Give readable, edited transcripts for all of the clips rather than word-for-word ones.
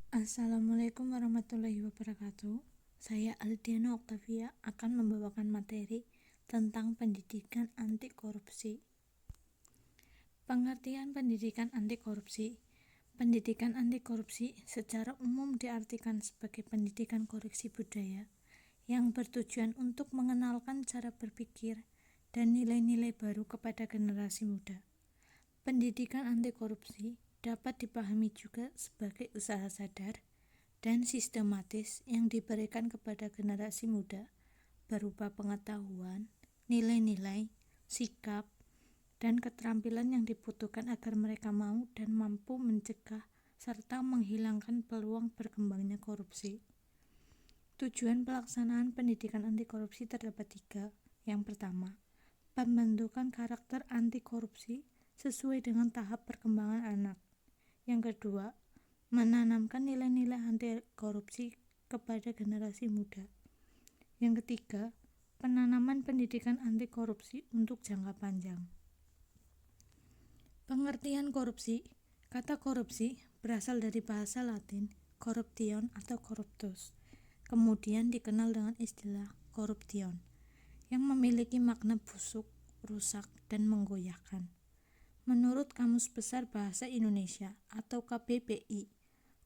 Assalamualaikum warahmatullahi wabarakatuh. Saya Aldiana Oktavia akan membawakan materi tentang pendidikan anti korupsi. Pengertian pendidikan anti korupsi. Pendidikan anti korupsi secara umum diartikan sebagai pendidikan koreksi budaya yang bertujuan untuk mengenalkan cara berpikir dan nilai-nilai baru kepada generasi muda. Pendidikan anti korupsi dapat dipahami juga sebagai usaha sadar dan sistematis yang diberikan kepada generasi muda berupa pengetahuan, nilai-nilai, sikap, dan keterampilan yang dibutuhkan agar mereka mau dan mampu mencegah serta menghilangkan peluang berkembangnya korupsi. Tujuan pelaksanaan pendidikan anti korupsi terdapat 3. Yang pertama, pembentukan karakter anti korupsi sesuai dengan tahap perkembangan anak. Yang kedua, menanamkan nilai-nilai anti korupsi kepada generasi muda. Yang ketiga, penanaman pendidikan anti korupsi untuk jangka panjang. Pengertian korupsi. Kata korupsi berasal dari bahasa Latin corruption atau corruptus, kemudian dikenal dengan istilah corruption, yang memiliki makna busuk, rusak, dan menggoyahkan. Menurut Kamus Besar Bahasa Indonesia atau KBBI,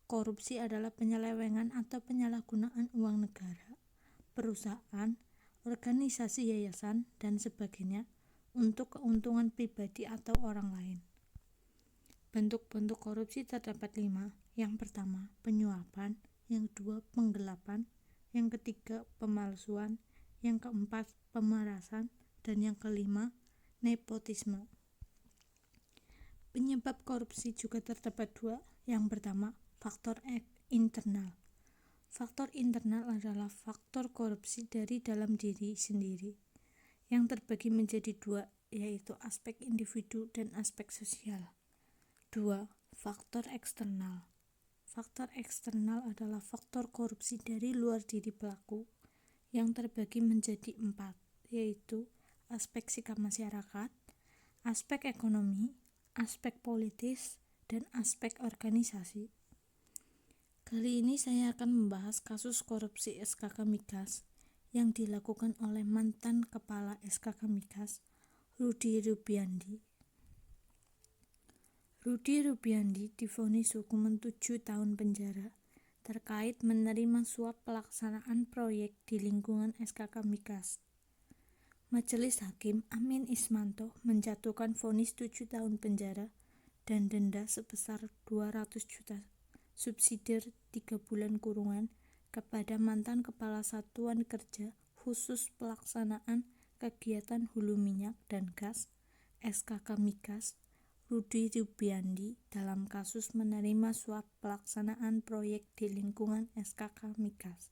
korupsi adalah penyelewengan atau penyalahgunaan uang negara, perusahaan, organisasi yayasan, dan sebagainya untuk keuntungan pribadi atau orang lain. Bentuk-bentuk korupsi terdapat 5. Yang pertama, penyuapan. Yang kedua, penggelapan. Yang ketiga, pemalsuan. Yang keempat, pemerasan. Dan yang kelima, nepotisme. Penyebab korupsi juga terdapat 2. Yang pertama, faktor internal. Faktor internal adalah faktor korupsi dari dalam diri sendiri, yang terbagi menjadi 2, yaitu aspek individu dan aspek sosial. 2. Faktor eksternal. Faktor eksternal adalah faktor korupsi dari luar diri pelaku, yang terbagi menjadi 4, yaitu aspek sikap masyarakat, aspek ekonomi, aspek politis, dan aspek organisasi. Kali ini saya akan membahas kasus korupsi SKK Migas yang dilakukan oleh mantan kepala SKK Migas, Rudy Rubiandi. Rudy Rubiandi divonis hukuman 7 tahun penjara terkait menerima suap pelaksanaan proyek di lingkungan SKK Migas. Majelis Hakim Amin Ismanto menjatuhkan vonis 7 tahun penjara dan denda sebesar 200 juta subsidiar 3 bulan kurungan kepada mantan Kepala Satuan Kerja Khusus Pelaksanaan Kegiatan Hulu Minyak dan Gas SKK Migas, Rudy Rubiandi, dalam kasus menerima suap pelaksanaan proyek di lingkungan SKK Migas.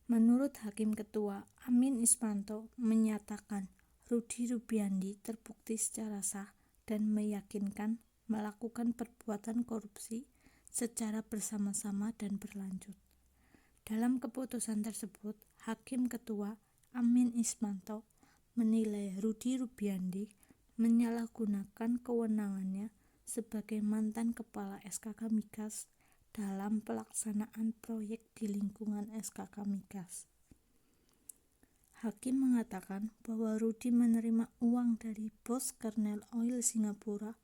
Menurut Hakim Ketua Amin Ismanto menyatakan Rudy Rubiandi terbukti secara sah dan meyakinkan melakukan perbuatan korupsi secara bersama-sama dan berlanjut. Dalam keputusan tersebut, Hakim Ketua Amin Ismanto menilai Rudy Rubiandi menyalahgunakan kewenangannya sebagai mantan kepala SKK Migas dalam pelaksanaan proyek di lingkungan SKK Migas. Hakim mengatakan bahwa Rudy menerima uang dari bos Kernel Oil Singapura,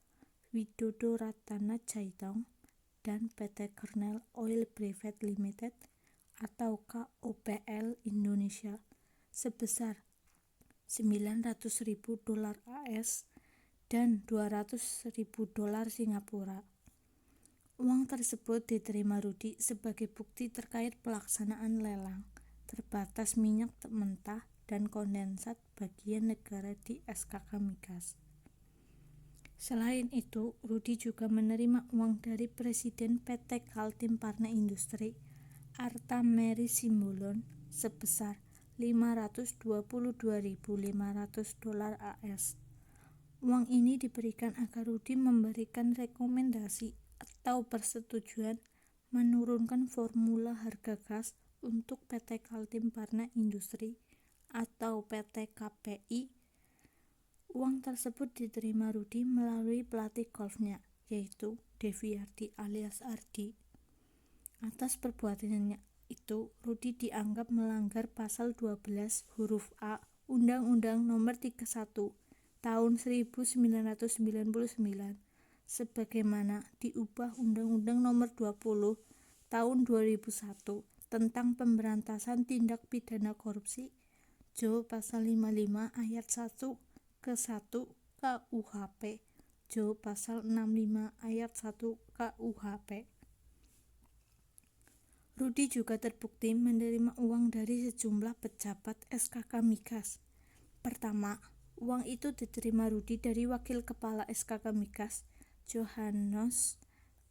Widodo Ratana Chaitong, dan PT Kernel Oil Private Limited atau KOPL Indonesia sebesar $900.000 AS dan $200.000 Singapura. Uang tersebut diterima Rudy sebagai bukti terkait pelaksanaan lelang terbatas minyak mentah dan kondensat bagian negara di SKK Migas. Selain itu, Rudy juga menerima uang dari Presiden PT Kaltim Parna Industri, Arta Mary Simbolon, sebesar $522.500 AS. Uang ini diberikan agar Rudy memberikan rekomendasi atau persetujuan menurunkan formula harga gas untuk PT Kaltim Parna Industri atau PT KPI. Uang tersebut diterima Rudy melalui pelatih golfnya, yaitu Deviardi alias Ardi. Atas perbuatannya itu, Rudi dianggap melanggar pasal 12 huruf A Undang-Undang Nomor 31 Tahun 1999 sebagaimana diubah Undang-Undang Nomor 20 Tahun 2001 tentang pemberantasan tindak pidana korupsi Jo pasal 55 ayat 1 ke 1 KUHP Jo pasal 65 ayat 1 KUHP. Rudi juga terbukti menerima uang dari sejumlah pejabat SKK Migas. Pertama, uang itu diterima Rudi dari Wakil Kepala SKK Migas, Johannes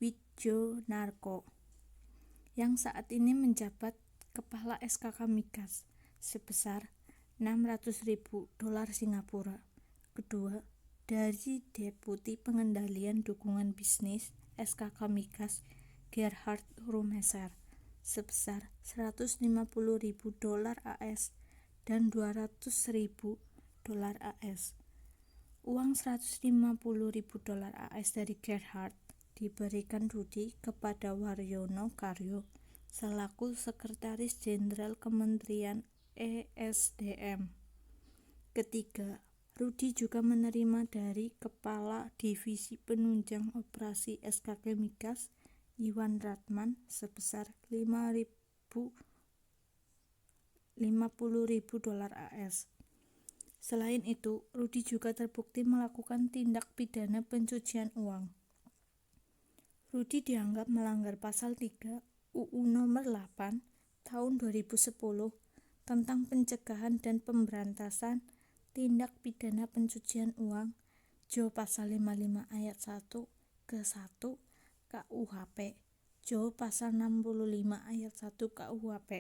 Widjonarko, yang saat ini menjabat Kepala SKK Migas, sebesar $600.000 Singapura. Kedua, dari Deputi Pengendalian Dukungan Bisnis SKK Migas, Gerhard Rumeser, sebesar $150.000 AS dan $200.000 AS. Uang $150.000 AS dari Gerhard diberikan Rudi kepada Waryono Karyo selaku Sekretaris Jenderal Kementerian ESDM. Ketiga, Rudi juga menerima dari Kepala Divisi Penunjang Operasi SKK Migas, Iwan Ratman, sebesar $50.000 AS. Selain itu, Rudi juga terbukti melakukan tindak pidana pencucian uang. Rudi dianggap melanggar pasal 3 UU Nomor 8 Tahun 2010 tentang pencegahan dan pemberantasan tindak pidana pencucian uang Jo pasal 55 ayat 1 ke 1 KUHP Jo pasal 65 ayat 1 KUHP.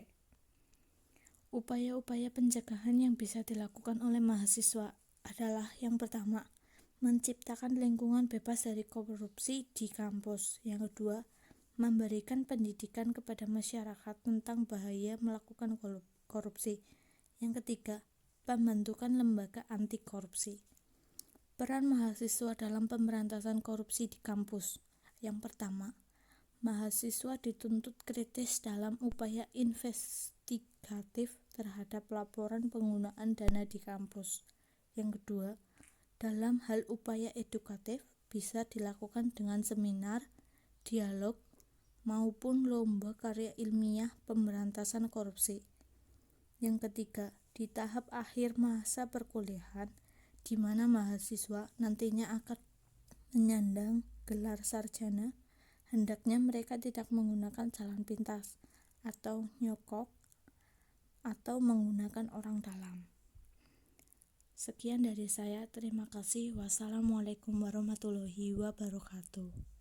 Upaya-upaya pencegahan yang bisa dilakukan oleh mahasiswa adalah yang pertama, menciptakan lingkungan bebas dari korupsi di kampus. Yang kedua, memberikan pendidikan kepada masyarakat tentang bahaya melakukan korupsi. Yang ketiga, pembentukan lembaga anti korupsi. Peran mahasiswa dalam pemberantasan korupsi di kampus. Yang pertama, mahasiswa dituntut kritis dalam upaya investigatif terhadap laporan penggunaan dana di kampus. Yang kedua, dalam hal upaya edukatif bisa dilakukan dengan seminar, dialog, maupun lomba karya ilmiah pemberantasan korupsi. Yang ketiga, di tahap akhir masa perkuliahan, di mana mahasiswa nantinya akan menyandang gelar sarjana, hendaknya mereka tidak menggunakan jalan pintas atau nyokok atau menggunakan orang dalam. Sekian dari saya, terima kasih. Wassalamualaikum warahmatullahi wabarakatuh.